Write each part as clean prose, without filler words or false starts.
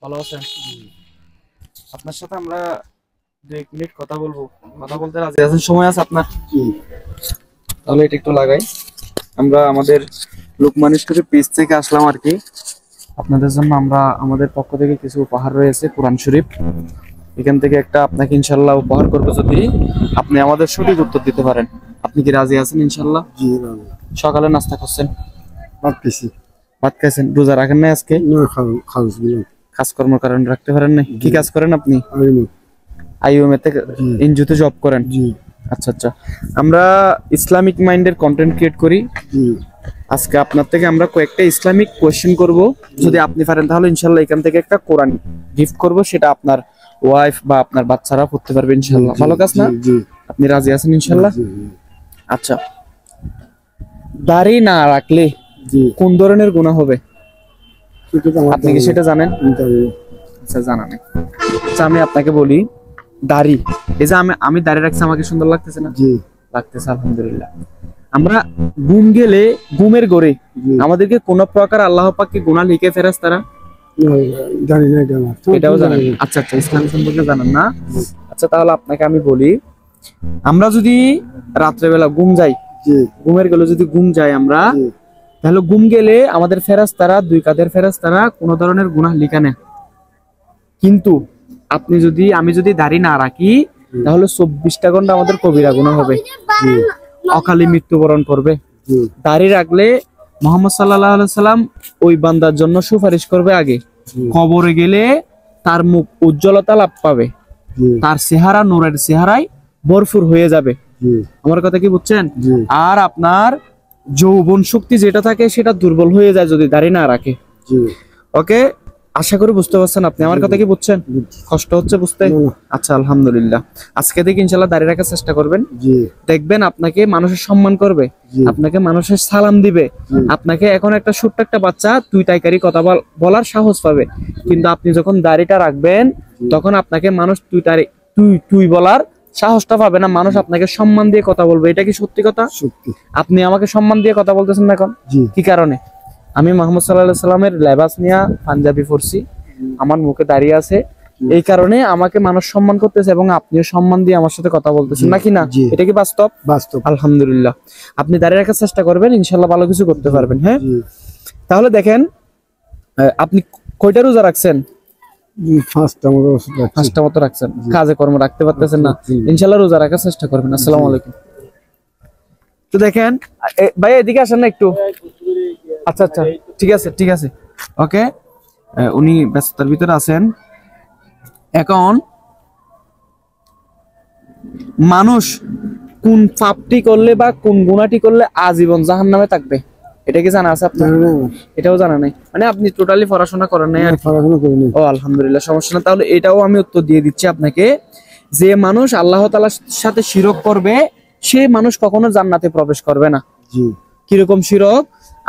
ভালো আছেন? আপনার সাথে আমরা 2 মিনিট কথা বলবো। কথা বলতে রাজি আছেন? সময় আছে আপনার? তাহলে এটা একটু লাগাই। আমরা আমাদের লোকমান স্টোরি পেজ থেকে আসলাম আর কি। আপনাদের জন্য আমরা আমাদের পক্ষ থেকে কিছু উপহার রয়েছে, কোরআন শরীফ। এখান থেকে একটা আপনাকে ইনশাআল্লাহ উপহার করবো যদি আপনি আমাদের সঠিক উত্তর দিতে পারেন। আপনি কি রাজি আছেন ইনশাআল্লাহ? জি রাজি। সকালে নাস্তা করছেন? ভাত খেয়েছি। ভাত খাইছেন? রোজা রাখেন না আজকে? না, খাওয়া কাজকর্মের কারণে রাখতে পারেন না? কি কাজ করেন আপনি? আইইউএম থেকে এনজিওতে জব করেন? জি। আচ্ছা আচ্ছা। আমরা ইসলামিক মাইন্ডের কন্টেন্ট ক্রিয়েট করি। জি। আজকে আপনার থেকে আমরা কয়েকটা ইসলামিক কোয়েশ্চেন করব। যদি আপনি পারেন তাহলে ইনশাআল্লাহ এখান থেকে একটা কোরআন গিফট করব, সেটা আপনার ওয়াইফ বা আপনার বাচ্চারা পড়তে পারবে ইনশাআল্লাহ। ভালো কাজ না? জি। আপনি রাজি আছেন ইনশাআল্লাহ? আচ্ছা, দাড়ি না রাখলে কোন ধরনের গুনাহ হবে আপনি কি সেটা জানেন? আচ্ছা, জানা নেই। আচ্ছা, আমি আপনাকে বলি, দাড়ি, এই যে আমি দাড়ি রাখছি, আমাকে সুন্দর লাগতেছে না? জি। লাগতেছে, আলহামদুলিল্লাহ। আমরা ঘুম গেলে ঘুমের ঘরে আমাদেরকে কোন প্রকার আল্লাহ পাক কি গুনাহ লিখে ফেরেশতারা? জানি না। এটাও জানেন? আচ্ছা আচ্ছা, ইসলাম সম্পর্কে জানেন না? আচ্ছা, তাহলে আপনাকে আমি বলি, আমরা যদি রাত্রেবেলা ঘুম যাই, ঘুমের গেলে যদি ঘুম যাই আমরা, তাহলে ঘুম গেলে আমাদের ফেরেশতারা, 2 কাঁধের ফেরেশতারা কোন ধরনের গুনাহ লিখে না। কিন্তু আমি যদি দাড়ি না রাখি তাহলে 24টা ঘন্টা আমাদের কবিরা গুনাহ হবে, অকালে মৃত্যুবরণ করবে। দাড়ি রাখলে মুহাম্মদ সাল্লাল্লাহু আলাইহি সাল্লাম ওই বান্দার জন্য সুপারিশ করবে আগে। কবরে গেলে তার মুখ উজ্জ্বলতা লাভ পাবে, তার চেহারা নূরের চেহারায় ভরপুর হয়ে যাবে। আমার কথা কি বুঝছেন? আর আপনার যৌবন শক্তি যেটা থাকে সেটা দুর্বল হয়ে যায় যদি দাড়ি না রাখে। ওকে, আশা করি বুঝতে পারছেন আপনি আমার কথা কি বুঝছেন? কষ্ট হচ্ছে বুঝতে? আচ্ছা, আলহামদুলিল্লাহ। আজকে থেকে ইনশাআল্লাহ দাড়ি রাখার চেষ্টা করবেন। দেখবেন আপনাকে মানুষের সম্মান করবে, আপনাকে মানুষের সালাম দিবে, আপনাকে এখন একটা ছোট্ট একটা বাচ্চা তুই টাইকারি কথা বলার সাহস পাবে। কিন্তু আপনি যখন দাড়িটা রাখবেন তখন আপনাকে মানুষ তুই বলার সাহসটা পাবে না, মানুষ আপনাকে সম্মান দিয়ে কথা বলবে। এটা কি সত্যি কথা? সত্যি। আপনি আমাকে সম্মান দিয়ে কথা বলতেছেন না এখন? কি কারণে? আমি মুহাম্মদ সাল্লাল্লাহু আলাইহি সাল্লামের লেবাস নিয়া পাঞ্জাবি পরছি, আমার মুখে দাঁড়িয়ে আছে, এই কারণে আমাকে মানুষ সম্মান করতেছে এবং আপনিও সম্মান দিয়ে আমার সাথে কথা বলতেছেন, নাকি না? এটা কি বাস্তব? বাস্তব, আলহামদুলিল্লাহ। আপনি দাঁড়িয়ে রাখার চেষ্টা করবেন, ইনশাআল্লাহ ভালো কিছু করতে পারবেন। হ্যাঁ, তাহলে দেখেন, আপনি কয়টা রোজা রাখছেন? 5টা মতো রাখছেন। কাজে কর্ম রাখতে পারতেছেন না, ইনশাআল্লাহ রোজা রাখার চেষ্টা করবেন। আসসালামু আলাইকুম। তো দেখেন ভাই, এদিকে আসেন না একটু। আচ্ছা আচ্ছা, ঠিক আছে ঠিক আছে, ওকে। উনি ব্যস্ততার ভিতরে আছেন। এখন মানুষ কোন পাপটি করলে বা কোন গুনাহটি করলে আজীবন জাহান্নামে থাকবে, এটা কি জানা আছে আপনার? এটাও জানা নাই, মানে আপনি টোটালি পড়াশোনা করেন নাই আর? পড়াশোনা করিনি। ও আলহামদুলিল্লাহ, সমস্যা না। তাহলে এটাও আমি উত্তর দিয়ে দিচ্ছি আপনাকে, যে মানুষ আল্লাহ তাআলার সাথে শিরক করবে সে মানুষ কখনো জান্নাতে প্রবেশ করবে না। কিরকম শিরক?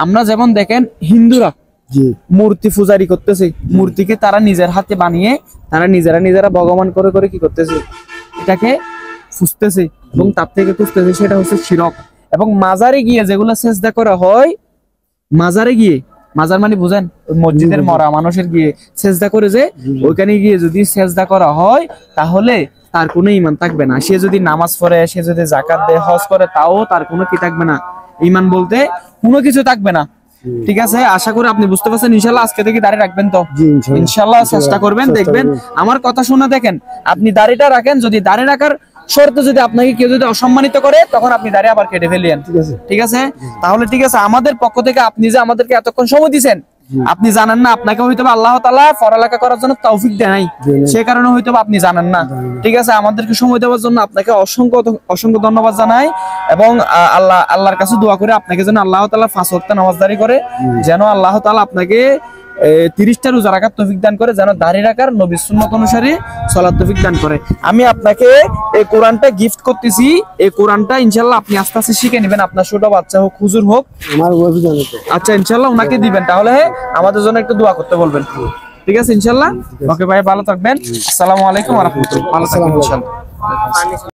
আমরা যেমন দেখেন হিন্দুরা মূর্তি পূজারি করতেছে, মূর্তিকে তারা নিজের হাতে বানিয়ে তারা নিজেরা ভগবান করে করে কি করতেছে, এটাকে ফুসতেছে এবং তার থেকে খুঁজতেছে, সেটা হচ্ছে শিরক। এবং মাজারে গিয়ে যেগুলো সেজদা করা হয়, মাজারে গিয়ে, মাজার মানে বুঝেন, মসজিদের মরা মানুষের গিয়ে সেজদা করে, যে ওইখানে গিয়ে যদি সেজদা করা হয় তাহলে তার কোনো ঈমান থাকবে না। সে যদি নামাজ পড়ে, সে যদি যাকাত দেয়, হজ করে, তাও তার কোনো কি থাকবে না, ঈমান বলতে কোনো কিছু থাকবে না। ঠিক আছে, আশা করি আপনি বুঝতে পারছেন। ইনশাআল্লাহ আজকে থেকে দাড়ি রাখবেন তো? ইনশাআল্লাহ চেষ্টা করবেন। দেখবেন আমার কথা শুনে দেখেন, আপনি দাড়িটা রাখেন, যদি দাড়ি রাখার শর্তে যদি আপনাকে কেউ যদি অসম্মানিত করে তখন আপনি দাড়ি আবার কেটে ফেলিয়েন। ঠিক আছে, তাহলে ঠিক আছে। আমাদের পক্ষ থেকে আপনি যে আমাদেরকে এতক্ষণ সময় দিয়েছেন, আপনি জানেন না আপনাকে হয়তো আল্লাহ তাআলা পড়ালেখা করার জন্য তৌফিক দেয় নাই, সে কারণে হয়তো আপনি জানেন না। ঠিক আছে, আমাদেরকে সময় দেওয়ার জন্য আপনাকে অসংখ্য অসংখ্য ধন্যবাদ জানাই। এবং আল্লাহর কাছে দোয়া করে আপনাকে যেন আল্লাহ তাআলা 5 ওয়াক্ত নামাজদারি করে, যেন আল্লাহ তাআলা আপনাকে 30টা রোজা রাখার তৌফিক দান করে, যেন দাড়ি রাখার নবীর সুন্নাত অনুসারে চলার তৌফিক দান করে। আমি আপনাকে এই কোরআনটা গিফট করতেছি। এই কোরআনটা ইনশাআল্লাহ আপনি আস্তে আস্তে শিখে নেবেন, আপনার ছোট বাচ্চা হোক, হুজুর হোক। আচ্ছা, ইনশাআল্লাহ ওনাকে দিবেন, তাহলে আমাদের জন্য একটু দোয়া করতে বলবেন। ঠিক আছে ইনশাআল্লাহ। ওকে ভাই, ভালো থাকবেন। আসসালামু আলাইকুম ওয়া রাহমাতুল্লাহ। ভালো থাকবেন ইনশাআল্লাহ।